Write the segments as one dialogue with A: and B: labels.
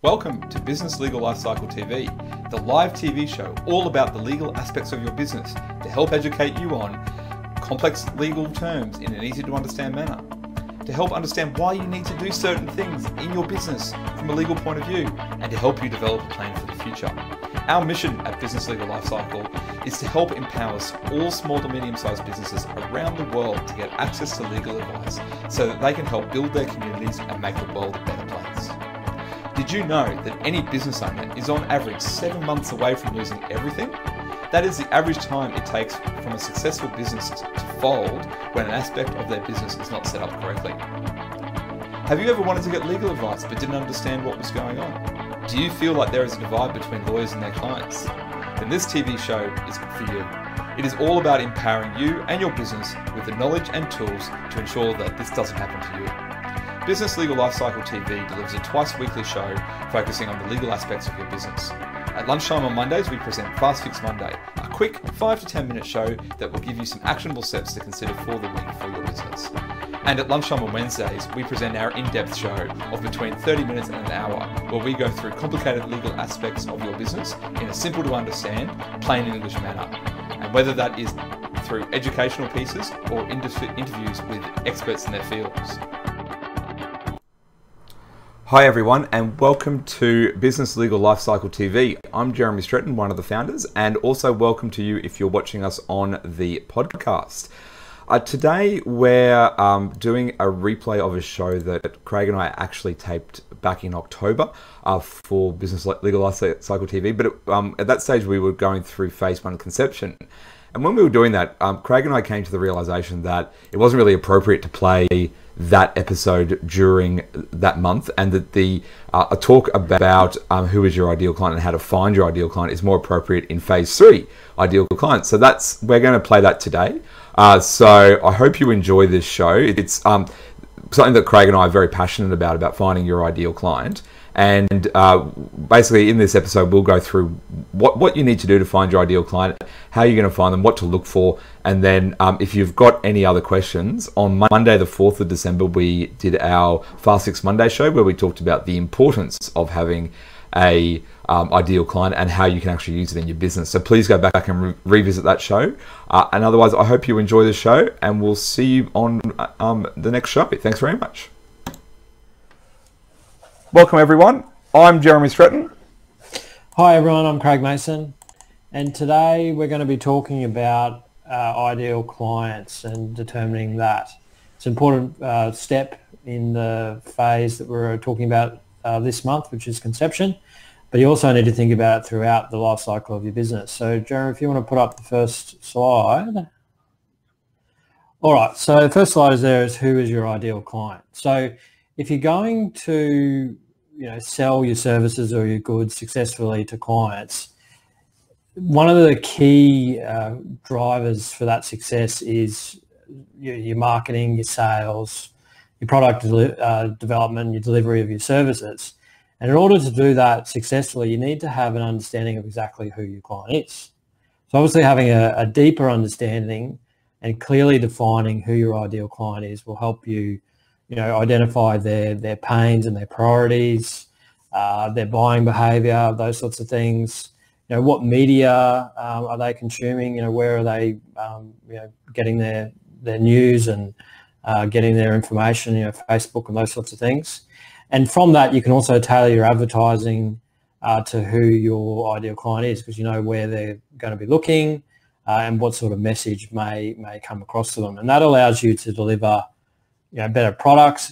A: Welcome to Business Legal Lifecycle TV, the live TV show all about the legal aspects of your business to help educate you on complex legal terms in an easy to understand manner, to help understand why you need to do certain things in your business from a legal point of view, and to help you develop a plan for the future. Our mission at Business Legal Lifecycle is to help empower all small to medium-sized businesses around the world to get access to legal advice so that they can help build their communities and make the world a better place. Did you know that any business owner is on average 7 months away from losing everything? That is the average time it takes from a successful business to fold when an aspect of their business is not set up correctly. Have you ever wanted to get legal advice but didn't understand what was going on? Do you feel like there is a divide between lawyers and their clients? Then this TV show is for you. It is all about empowering you and your business with the knowledge and tools to ensure that this doesn't happen to you. Business Legal Lifecycle TV delivers a twice-weekly show focusing on the legal aspects of your business. At lunchtime on Mondays, we present Fast Fix Monday, a quick 5 to 10 minute show that will give you some actionable steps to consider for the week for your business. And at lunchtime on Wednesdays, we present our in-depth show of between 30 minutes and an hour, where we go through complicated legal aspects of your business in a simple to understand, plain English manner. And whether that is through educational pieces or interviews with experts in their fields. Hi everyone, and welcome to Business Legal Lifecycle TV. I'm Jeremy Stretton, one of the founders, and also welcome to you if you're watching us on the podcast. Today we're doing a replay of a show that Craig and I actually taped back in October for Business Legal Lifecycle TV, but at that stage we were going through phase 1 conception. And when we were doing that, Craig and I came to the realization that it wasn't really appropriate to play that episode during that month, and that a talk about who is your ideal client and how to find your ideal client is more appropriate in phase 3, ideal client. So we're going to play that today. So I hope you enjoy this show. It's something that Craig and I are very passionate about finding your ideal client. And basically in this episode, we'll go through what you need to do to find your ideal client, how you're going to find them, what to look for. And then if you've got any other questions, on Monday, the 4th of December, we did our Fast Fix Monday show where we talked about the importance of having a ideal client and how you can actually use it in your business. So please go back and revisit that show. And otherwise, I hope you enjoy the show, and we'll see you on the next show. Thanks very much. Welcome everyone, I'm Jeremy Stretton.
B: Hi everyone, I'm Craig Mason, and today we're going to be talking about ideal clients and determining that. It's an important step in the phase that we're talking about this month, which is conception, but you also need to think about it throughout the life cycle of your business. So Jeremy, if you want to put up the first slide. All right, so the first slide is who is your ideal client. So if you're going to sell your services or your goods successfully to clients, one of the key drivers for that success is your marketing, your sales, your product development, your delivery of your services. And in order to do that successfully, you need to have an understanding of exactly who your client is. So obviously having a deeper understanding and clearly defining who your ideal client is will help you identify their pains and their priorities, their buying behavior, those sorts of things. What media are they consuming? Where are they, getting their news and getting their information? Facebook and those sorts of things. And from that, you can also tailor your advertising to who your ideal client is, because you know where they're going to be looking and what sort of message may come across to them. And that allows you to deliver better products,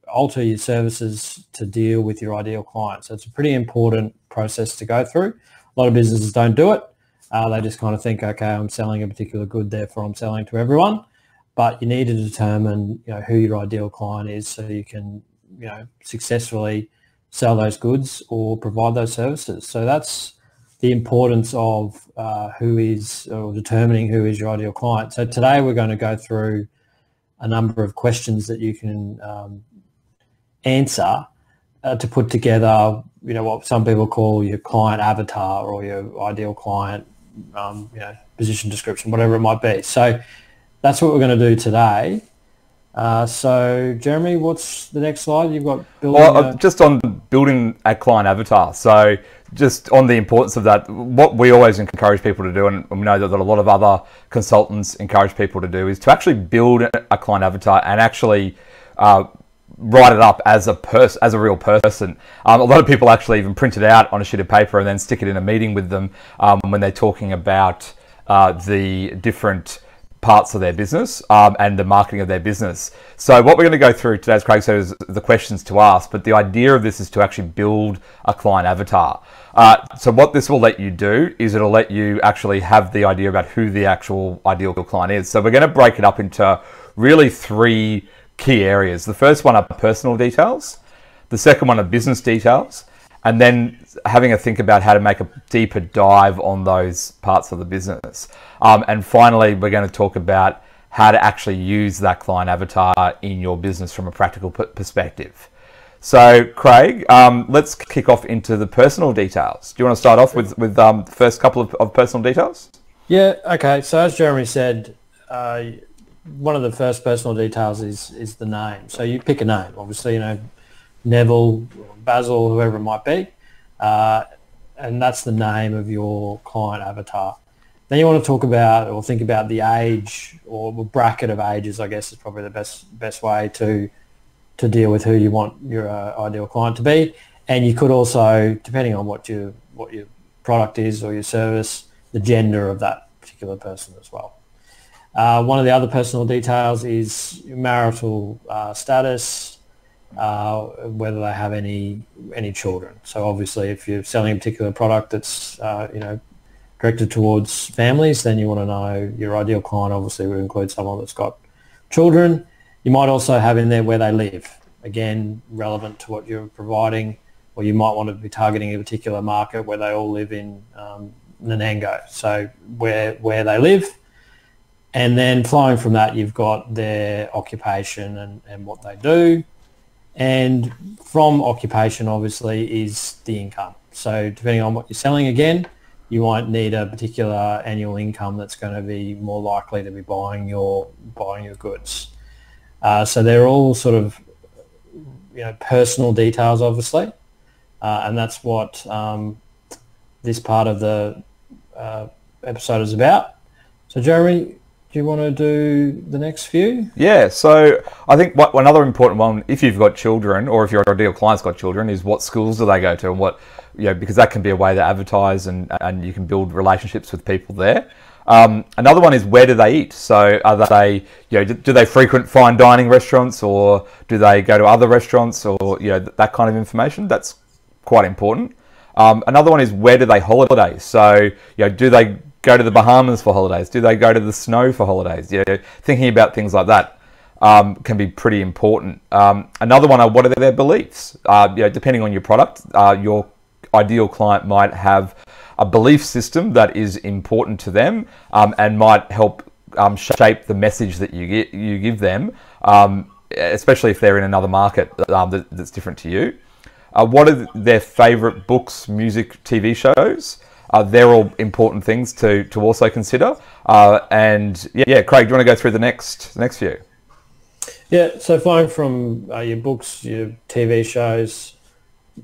B: alter your services to deal with your ideal client. So it's a pretty important process to go through. A lot of businesses don't do it. They just kind of think, okay, I'm selling a particular good, therefore I'm selling to everyone. But you need to determine, who your ideal client is so you can, successfully sell those goods or provide those services. So that's the importance of determining who is your ideal client. So today we're going to go through a number of questions that you can answer to put together, what some people call your client avatar or your ideal client, position description, whatever it might be. So that's what we're going to do today. So Jeremy, what's the next slide? You've got building
A: just on building a client avatar. So just on the importance of that, what we always encourage people to do, and we know that a lot of other consultants encourage people to do, is to actually build a client avatar and actually write it up as a real person. A lot of people actually even print it out on a sheet of paper and then stick it in a meeting with them when they're talking about the different parts of their business and the marketing of their business. So what we're going to go through today, as Craig said, is the questions to ask, but the idea of this is to actually build a client avatar. So what this will let you do is it'll let you actually have the idea about who the actual ideal client is. So we're going to break it up into really 3 key areas. The first one are personal details, the second one are business details, and then having a think about how to make a deeper dive on those parts of the business. And finally, we're going to talk about how to actually use that client avatar in your business from a practical perspective. So, Craig, let's kick off into the personal details. Do you want to start off with the first couple of personal details?
B: Yeah, okay. So as Jeremy said, one of the first personal details is the name. So you pick a name, obviously, Neville, Basil, whoever it might be, and that's the name of your client avatar. Then you want to talk about or think about the age or bracket of ages, I guess is probably the best way to deal with who you want your ideal client to be. And you could also, depending on what your product is or your service, the gender of that particular person as well. One of the other personal details is marital status, whether they have any children. So obviously, if you're selling a particular product that's directed towards families, then you want to know your ideal client. Obviously, would include someone that's got children. You might also have in there where they live. Again, relevant to what you're providing, or you might want to be targeting a particular market where they all live in Nanango. So where they live. And then flowing from that, you've got their occupation and what they do. And from occupation, obviously, is the income. So depending on what you're selling, again, you might need a particular annual income that's going to be more likely to be buying your goods. So they're all sort of personal details, obviously, and that's what this part of the episode is about. So Jeremy, do you want to do the next few? Yeah,
A: so I think another important one, if you've got children or if your ideal client's got children, is what schools do they go to, and what, because that can be a way to advertise and you can build relationships with people there. Another one is where do they eat? So are they, do they frequent fine dining restaurants, or do they go to other restaurants, or that kind of information? That's quite important. Another one is where do they holiday? So do they go to the Bahamas for holidays? Do they go to the snow for holidays? Thinking about things like that can be pretty important. Another one are what are their beliefs? Depending on your product, your ideal client might have a belief system that is important to them and might help shape the message that you give them, especially if they're in another market that's different to you. What are their favourite books, music, TV shows? They're all important things to also consider. And yeah, Craig, do you want to go through the next few?
B: Yeah, so flowing from your books, your TV shows,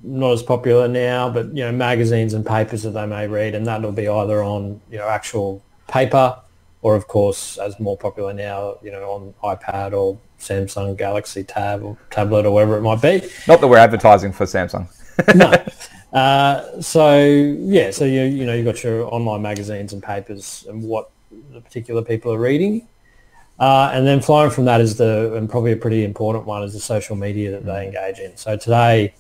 B: not as popular now, but magazines and papers that they may read, and that'll be either on actual paper, or of course, as more popular now, on iPad or Samsung Galaxy Tab or tablet or whatever it might be.
A: Not that we're advertising for Samsung.
B: No. So you've got your online magazines and papers and what the particular people are reading. And then flowing from that is and probably a pretty important one, is the social media that they engage in. So today,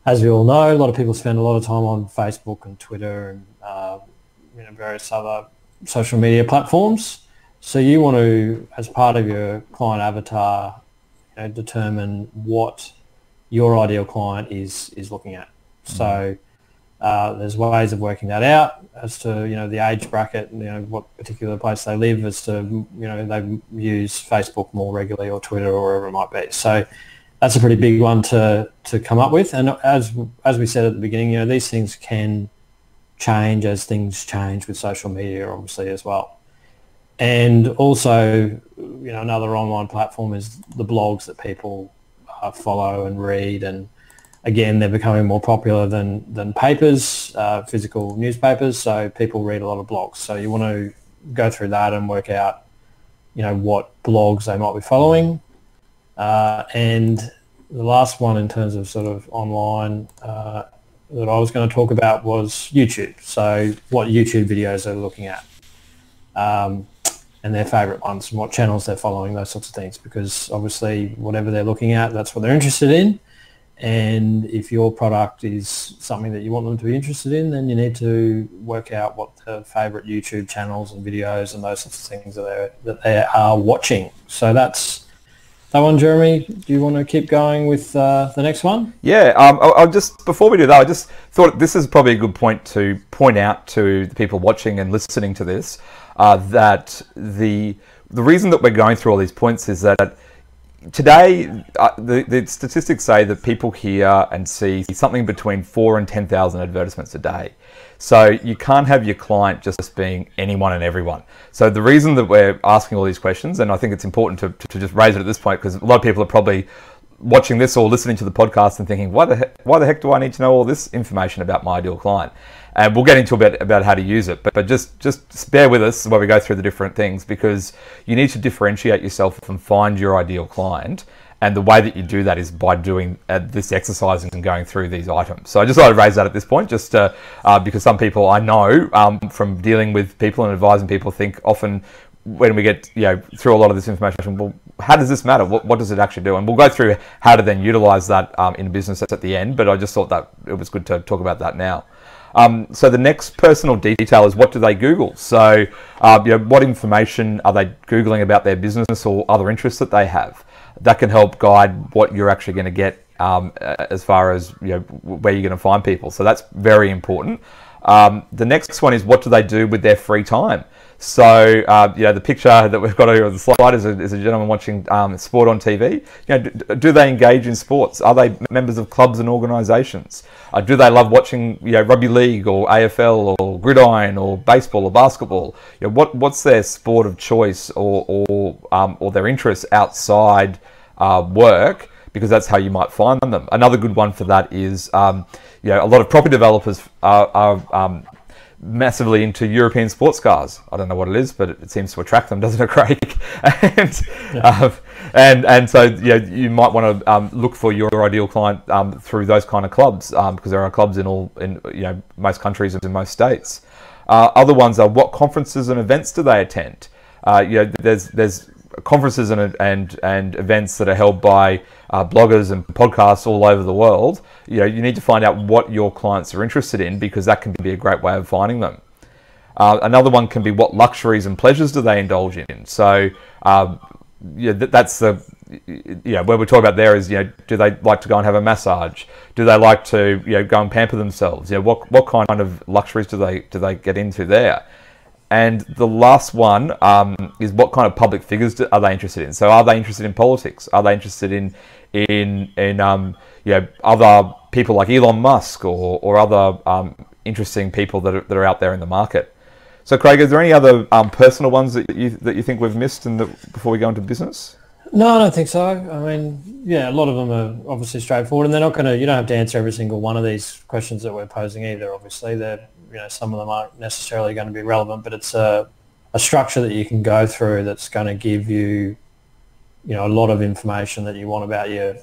B: as we all know, a lot of people spend a lot of time on Facebook and Twitter and various other social media platforms. So you want to, as part of your client avatar, determine what your ideal client is looking at. So there's ways of working that out as to the age bracket, what particular place they live, as to they use Facebook more regularly or Twitter or wherever it might be. So that's a pretty big one to come up with. And as we said at the beginning, these things can change as things change with social media, obviously, as well. And also, another online platform is the blogs that people follow and read. And again, they're becoming more popular than papers, physical newspapers. So people read a lot of blogs. So you want to go through that and work out, what blogs they might be following. And the last one in terms of sort of online that I was going to talk about was YouTube. So what YouTube videos they're looking at. And their favourite ones and what channels they're following, those sorts of things, because obviously whatever they're looking at, that's what they're interested in. And if your product is something that you want them to be interested in, then you need to work out what the favourite YouTube channels and videos and those sorts of things that they are watching. So that's that one. Jeremy, do you want to keep going with the next one?
A: Yeah, I'll just, before we do that, I just thought this is probably a good point to point out to the people watching and listening to this, that the reason that we're going through all these points is that today the statistics say that people hear and see something between 4,000 and 10,000 advertisements a day. So you can't have your client just being anyone and everyone. So the reason that we're asking all these questions, and I think it's important to just raise it at this point, because a lot of people are probably watching this or listening to the podcast and thinking, why the heck do I need to know all this information about my ideal client? And we'll get into a bit about how to use it, but just bear with us while we go through the different things, because you need to differentiate yourself and find your ideal client. And the way that you do that is by doing this exercise and going through these items. So I just thought I'd raise that at this point, just because some people I know from dealing with people and advising people think often when we get through a lot of this information, well, how does this matter? What does it actually do? And we'll go through how to then utilize that in business at the end. But I just thought that it was good to talk about that now. So the next personal detail is, what do they Google? So what information are they Googling about their business or other interests that they have? That can help guide what you're actually going to get as far as where you're going to find people. So that's very important. The next one is, what do they do with their free time? So the picture that we've got here on the slide is a gentleman watching sport on TV. Do they engage in sports? Are they members of clubs and organisations? Do they love watching rugby league or AFL or gridiron or baseball or basketball? What's their sport of choice or their interests outside work? Because that's how you might find them. Another good one for that is a lot of property developers are massively into European sports cars. I don't know what it is, but it seems to attract them, doesn't it, Craig? And so you might want to look for your ideal client through those kind of clubs, because there are clubs in most countries and in most states. Other ones are, what conferences and events do they attend? There's conferences and events that are held by bloggers and podcasts all over the world. You need to find out what your clients are interested in, because that can be a great way of finding them. Another one can be, what luxuries and pleasures do they indulge in? So that's the where we're talking about there is, do they like to go and have a massage? Do they like to go and pamper themselves? What kind of luxuries do they get into there? And the last one is, what kind of public figures are they interested in? So are they interested in politics? Are they interested in other people like Elon Musk or other interesting people that are out there in the market? So Craig, is there any other personal ones that you think we've missed before we go into business?
B: No, I don't think so. I mean, a lot of them are obviously straightforward, and they're not going to. You don't have to answer every single one of these questions that we're posing either. Obviously, they're some of them aren't necessarily going to be relevant, but it's a structure that you can go through that's going to give you, a lot of information that you want about you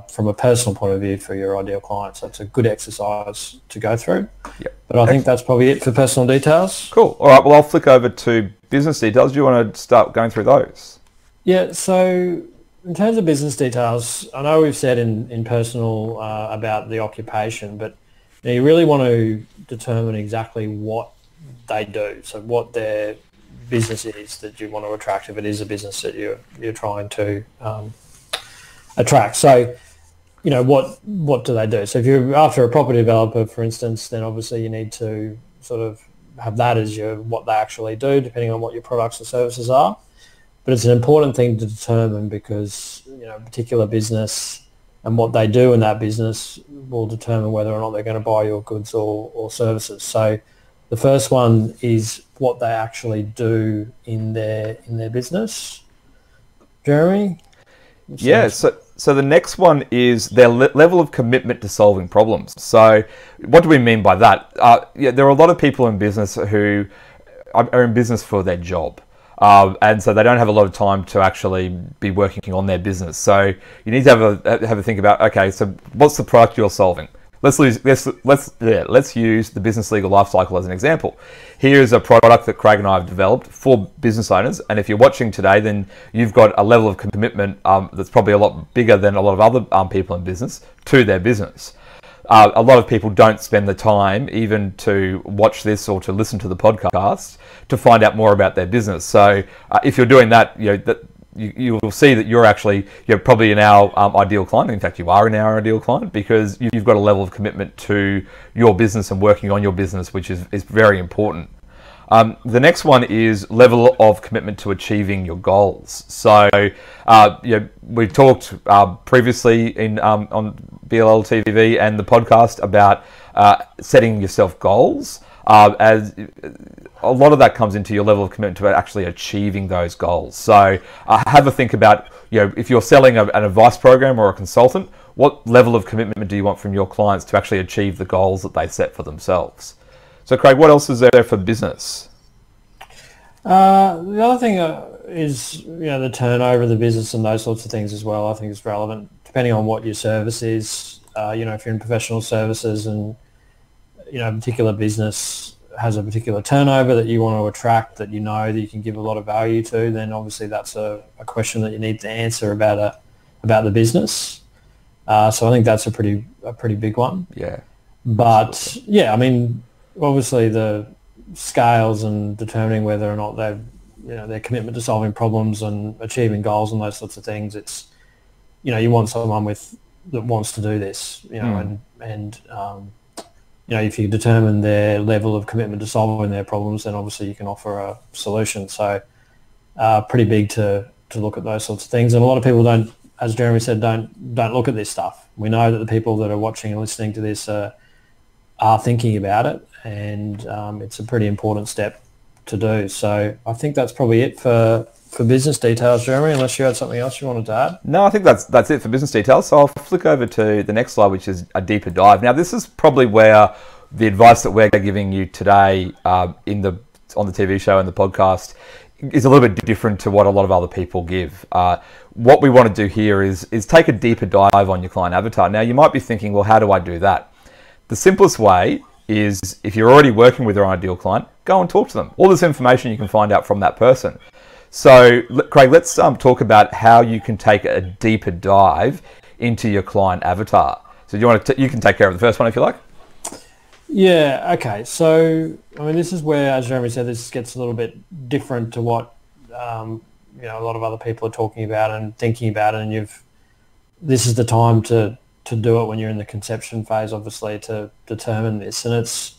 B: from a personal point of view for your ideal client. So it's a good exercise to go through. Yep. But I think that's probably it for personal details.
A: Cool. All right. Well, I'll flick over to business details. Do you want to start going through those?
B: Yeah. So in terms of business details, I know we've said in personal about the occupation, but you really want to determine exactly what they do. So what their business is that you want to attract, if it is a business that you're trying to attract. So, what do they do? So if you're after a property developer, for instance, then obviously you need to sort of have that as what they actually do, depending on what your products or services are. But it's an important thing to determine, because a particular business and what they do in that business will determine whether or not they're going to buy your goods or services. So The first one is what they actually do in their business. Jeremy?
A: Yeah, so the next one is their level of commitment to solving problems. So what do we mean by that? There are a lot of people in business who are in business for their job. And so they don't have a lot of time to actually be working on their business. So you need to have a think about, okay, so what's the product you're solving? Let's use the business legal lifecycle as an example. Here's a product that Craig and I have developed for business owners, and if you're watching today, then you've got a level of commitment that's probably a lot bigger than a lot of other people in business to their business. A lot of people don't spend the time even to watch this or to listen to the podcast to find out more about their business. So if you're doing that, you will see that you're probably in our ideal client. In fact, you are in our ideal client because you've got a level of commitment to your business and working on your business, which is very important. The next one is level of commitment to achieving your goals. So we talked previously on BLL TV and the podcast about setting yourself goals. As a lot of that comes into your level of commitment to actually achieving those goals. So have a think about, if you're selling an advice program or a consultant, what level of commitment do you want from your clients to actually achieve the goals that they set for themselves? So Craig, what else is there for business?
B: The other thing is, the turnover of the business and those sorts of things as well. I think is relevant depending on what your service is. If you're in professional services and a particular business has a particular turnover that you want to attract, that that you can give a lot of value to, then obviously that's a question that you need to answer about the business. So I think that's a pretty big one.
A: Yeah.
B: But yeah, I mean, obviously the scales and determining whether or not they've their commitment to solving problems and achieving goals and those sorts of things. It's you want someone that wants to do this, and if you determine their level of commitment to solving their problems, then obviously you can offer a solution. So pretty big to look at those sorts of things. And a lot of people don't, as Jeremy said, don't look at this stuff. We know that the people that are watching and listening to this are thinking about it, and it's a pretty important step to do. So I think that's probably it for business details, Jeremy, unless you had something else you wanted to add.
A: No, I think that's it for business details. So I'll flick over to the next slide, which is a deeper dive. Now, this is probably where the advice that we're giving you today on the TV show and the podcast is a little bit different to what a lot of other people give. What we want to do here is take a deeper dive on your client avatar. Now, you might be thinking, well, how do I do that? The simplest way is, if you're already working with your ideal client, go and talk to them. All this information you can find out from that person. So, Craig, let's talk about how you can take a deeper dive into your client avatar. So, you can take care of the first one if you like.
B: Yeah. Okay. So, I mean, this is where, as Jeremy said, this gets a little bit different to what a lot of other people are talking about and thinking about, and this is the time to do it when you're in the conception phase, obviously, to determine this. And it's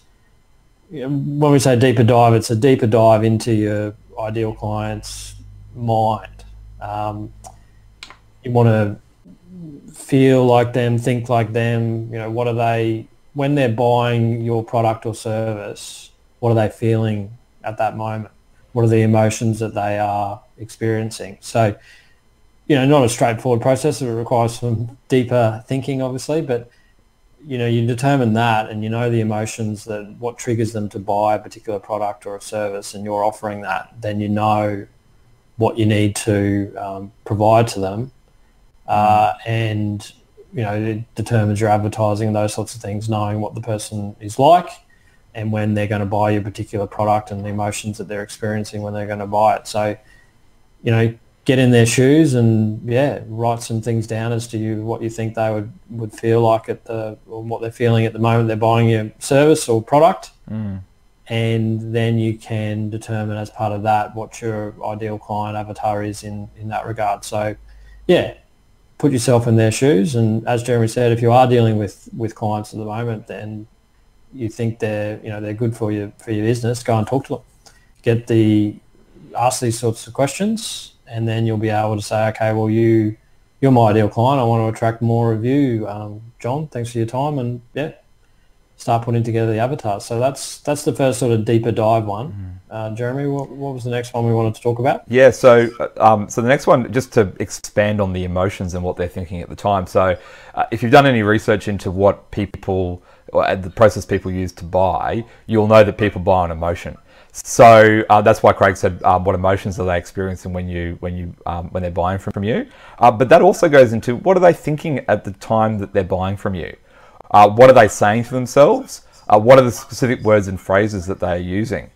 B: when we say deeper dive, it's a deeper dive into your ideal client's mind. You want to feel like them, think like them. What are they, when they're buying your product or service, what are they feeling at that moment? What are the emotions that they are experiencing? So, not a straightforward process. It requires some deeper thinking, obviously, but you determine that, and the emotions, that what triggers them to buy a particular product or a service, and you're offering that, then what you need to provide to them, and it determines your advertising and those sorts of things, knowing what the person is like and when they're going to buy your particular product and the emotions that they're experiencing when they're going to buy it. So, get in their shoes and write some things down as to what you think they would feel like or what they're feeling at the moment they're buying your service or product. And then you can determine as part of that what your ideal client avatar is in that regard. So put yourself in their shoes, and as Jeremy said, if you are dealing with clients at the moment, then you think they're good for your business, go and talk to them. Ask these sorts of questions, and then you'll be able to say, okay, well, you're my ideal client. I want to attract more of you, John. Thanks for your time, and start putting together the avatars. So that's the first sort of deeper dive one. Jeremy, what was the next one we wanted to talk about?
A: Yeah, so so the next one, just to expand on the emotions and what they're thinking at the time. So if you've done any research into what people, or the process people use to buy, you'll know that people buy on emotion. So that's why Craig said, what emotions are they experiencing when they're buying from you? But that also goes into, what are they thinking at the time that they're buying from you? What are they saying to themselves? What are the specific words and phrases that they are using?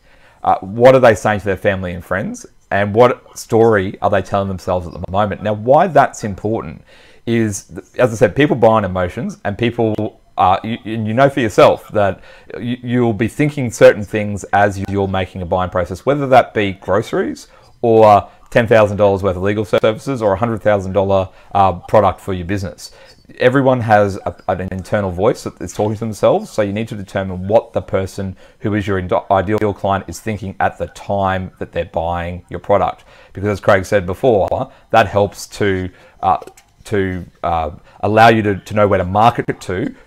A: What are they saying to their family and friends? And what story are they telling themselves at the moment? Now, why that's important is, as I said, people buy on emotions, and people, you know for yourself that you'll be thinking certain things as you're making a buying process, whether that be groceries or $10,000 worth of legal services or a $100,000 product for your business. Everyone has an internal voice that is talking to themselves, so you need to determine what the person who is your ideal client is thinking at the time that they're buying your product. Because as Craig said before, that helps to allow you to know where to market it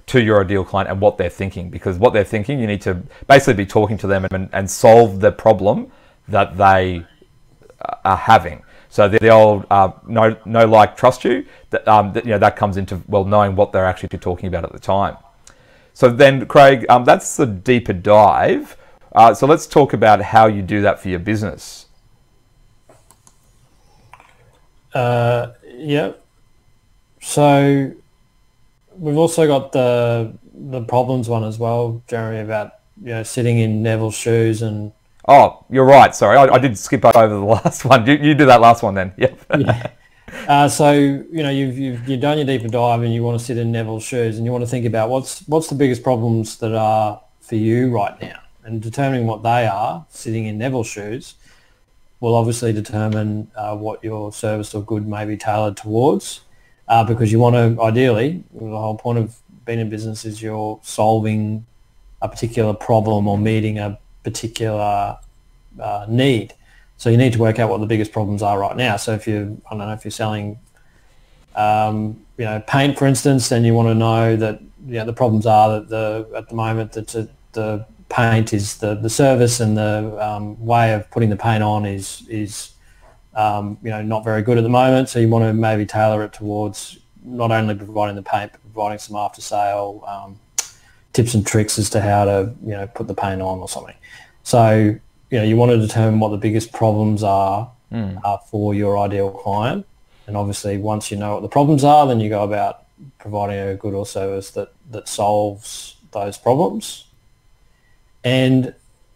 A: to your ideal client and what they're thinking. Because what they're thinking, you need to basically be talking to them and solve the problem that they are having. So the old know, like, trust you, that comes into, well, knowing what they're actually talking about at the time. So then, Craig, that's the deeper dive. So let's talk about how you do that for your business.
B: Yeah. So we've also got the problems one as well, Jeremy, about sitting in Neville's shoes and.
A: Oh, you're right. Sorry, I did skip over the last one. You do that last one then. Yep.
B: Yeah. So you've done your deeper dive and you want to sit in Neville's shoes and you want to think about what's the biggest problems that are for you right now, and determining what they are, sitting in Neville's shoes, will obviously determine what your service or good may be tailored towards, because you want to, ideally, the whole point of being in business is you're solving a particular problem or meeting a particular need. So you need to work out what the biggest problems are right now. So if you're selling paint, for instance, then you want to know that the problems are that at the moment that the paint is the service, and the way of putting the paint on is not very good at the moment. So you want to maybe tailor it towards not only providing the paint, but providing some after sale tips and tricks as to how to put the paint on or something. So you want to determine what the biggest problems are for your ideal client, and obviously once you know what the problems are, then you go about providing a good or service that solves those problems. And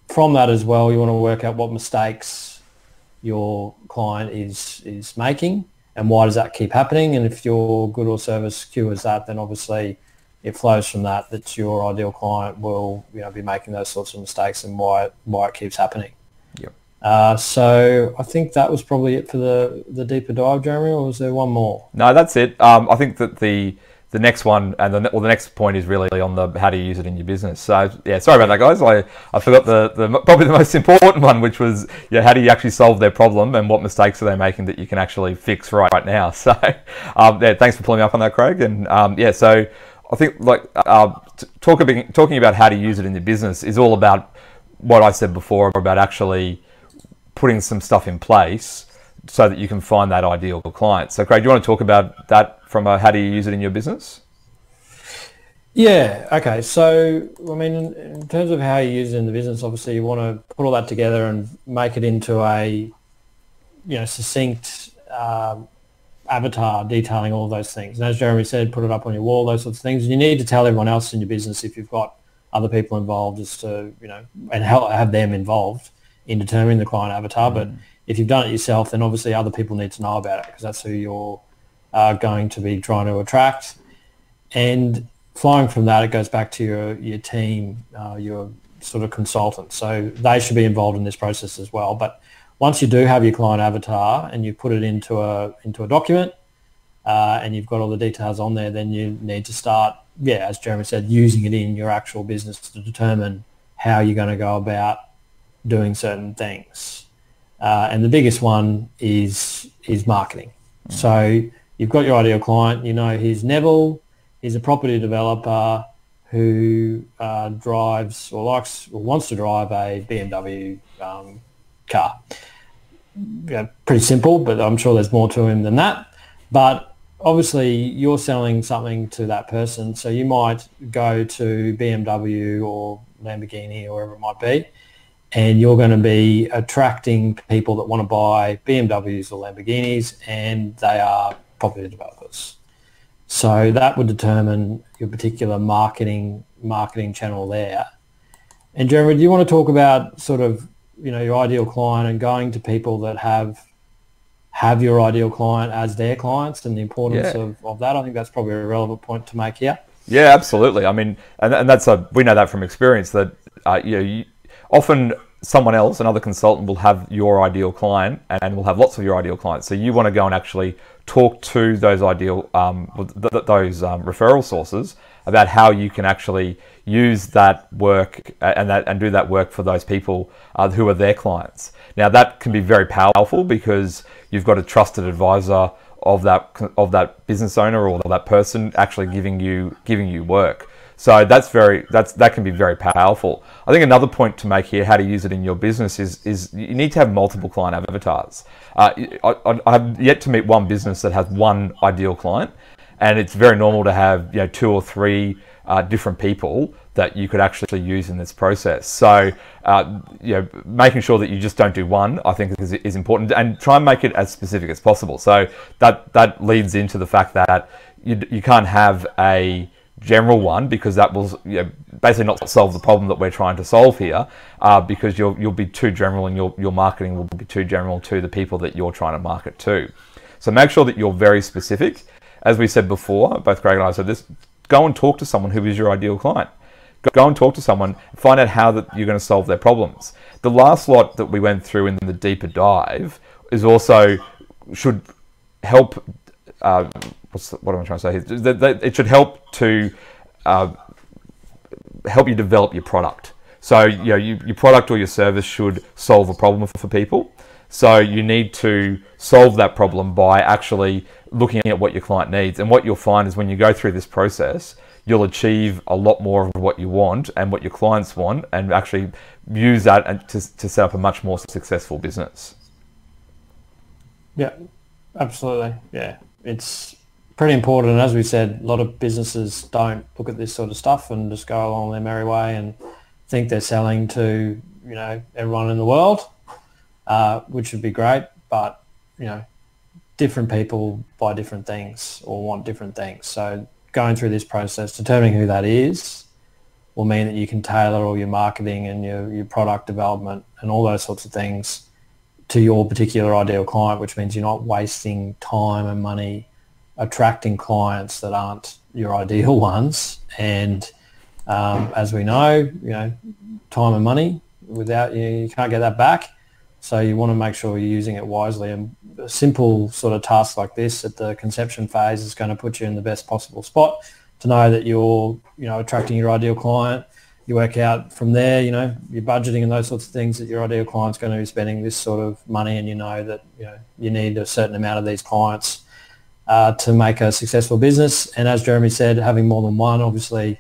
B: from that as well, you want to work out what mistakes your client is making and why does that keep happening. And if your good or service cures that, then obviously it flows from that your ideal client will be making those sorts of mistakes and why it keeps happening.
A: Yep.
B: So I think that was probably it for the deeper dive, Jeremy, or was there one more?
A: No, that's it. I think that the next one and the next point is really on the how to use it in your business. So yeah, sorry about that, guys. I forgot the probably the most important one, which was how do you actually solve their problem and what mistakes are they making that you can actually fix right now. So thanks for pulling me up on that, Craig. And so I think talking about how to use it in your business is all about what I said before about actually putting some stuff in place so that you can find that ideal client. So Craig, do you want to talk about that from how do you use it in your business?
B: Yeah, okay. So, I mean, in terms of how you use it in the business, obviously you want to put all that together and make it into a, succinct avatar detailing all of those things. And as Jeremy said, put it up on your wall, those sorts of things. And you need to tell everyone else in your business if you've got other people involved as to, and have them involved in determining the client avatar. But if you've done it yourself, then obviously other people need to know about it because that's who you're going to be trying to attract. And flowing from that, it goes back to your team, your sort of consultants. So they should be involved in this process as well. But once you do have your client avatar and you put it into a document and you've got all the details on there, then you need to start, as Jeremy said, using it in your actual business to determine how you're going to go about doing certain things. And the biggest one is marketing. So you've got your ideal client, he's Neville, he's a property developer who drives or likes or wants to drive a BMW car. Yeah, pretty simple, but I'm sure there's more to him than that. But obviously you're selling something to that person, so you might go to BMW or Lamborghini or wherever it might be, and you're going to be attracting people that want to buy BMWs or Lamborghinis, and they are property developers. So that would determine your particular marketing channel there. And Jeremy, do you want to talk about sort of, your ideal client and going to people that have your ideal client as their clients and the importance of that? I think that's probably a relevant point to make here.
A: Yeah, absolutely. I mean, and that's we know that from experience that often someone else, another consultant, will have your ideal client and will have lots of your ideal clients. So you want to go and actually talk to those ideal referral sources about how you can actually use that work and do that work for those people who are their clients. Now that can be very powerful because you've got a trusted advisor of that business owner or that person actually giving you work. So that can be very powerful. I think another point to make here, how to use it in your business, is you need to have multiple client avatars. I have yet to meet one business that has one ideal client, and it's very normal to have 2 or 3 different people that you could actually use in this process. So making sure that you just don't do one, I think is important, and try and make it as specific as possible. So that leads into the fact that you can't have a general one, because that will basically not solve the problem that we're trying to solve here, because you'll be too general, and your marketing will be too general to the people that you're trying to market to. So make sure that you're very specific. As we said before, both Craig and I said this, go and talk to someone who is your ideal client. Go and talk to someone, find out how that you're going to solve their problems. The last lot that we went through in the deeper dive is also should help. What am I trying to say here? It should help to help you develop your product. So your product or your service should solve a problem for people. So you need to solve that problem by actually looking at what your client needs. And what you'll find is when you go through this process, you'll achieve a lot more of what you want and what your clients want, and actually use that to set up a much more successful business.
B: Yeah, absolutely. Yeah, it's pretty important. As we said, a lot of businesses don't look at this sort of stuff and just go along their merry way and think they're selling to everyone in the world, which would be great, but different people buy different things or want different things. So going through this process, determining who that is, will mean that you can tailor all your marketing and your product development and all those sorts of things to your particular ideal client, which means you're not wasting time and money attracting clients that aren't your ideal ones. And as we know, time and money, without you can't get that back. So you want to make sure you're using it wisely. And a simple sort of task like this at the conception phase is going to put you in the best possible spot to know that you're attracting your ideal client. You work out from there, your budgeting and those sorts of things, that your ideal client's going to be spending this sort of money, and that you need a certain amount of these clients to make a successful business. And as Jeremy said, having more than one obviously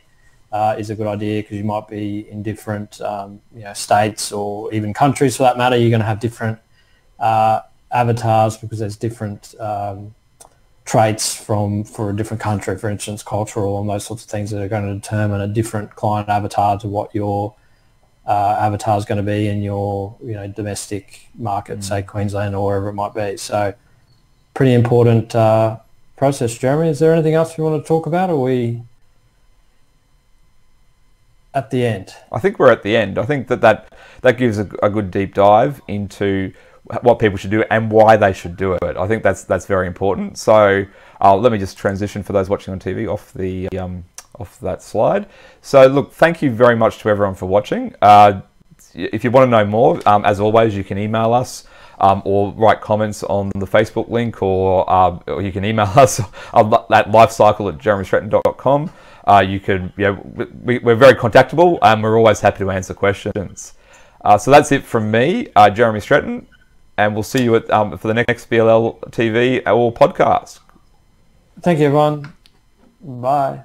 B: is a good idea, because you might be in different states or even countries for that matter. You're going to have different avatars, because there's different traits for a different country, for instance, cultural and those sorts of things, that are going to determine a different client avatar to what your avatar is going to be in your domestic market, say Queensland or wherever it might be. So pretty important process. Jeremy, is there anything else you want to talk about, or are we at the end?
A: I think we're at the end. I think that gives a good deep dive into what people should do and why they should do it. I think that's very important. So let me just transition for those watching on TV off that slide. So look, thank you very much to everyone for watching. If you want to know more, as always, you can email us or write comments on the Facebook link, or you can email us at lifecycle@jeremystretton.com. You can, we're very contactable, and we're always happy to answer questions. So that's it from me, Jeremy Stretton, and we'll see you for the next BLL TV or podcast.
B: Thank you, everyone. Bye.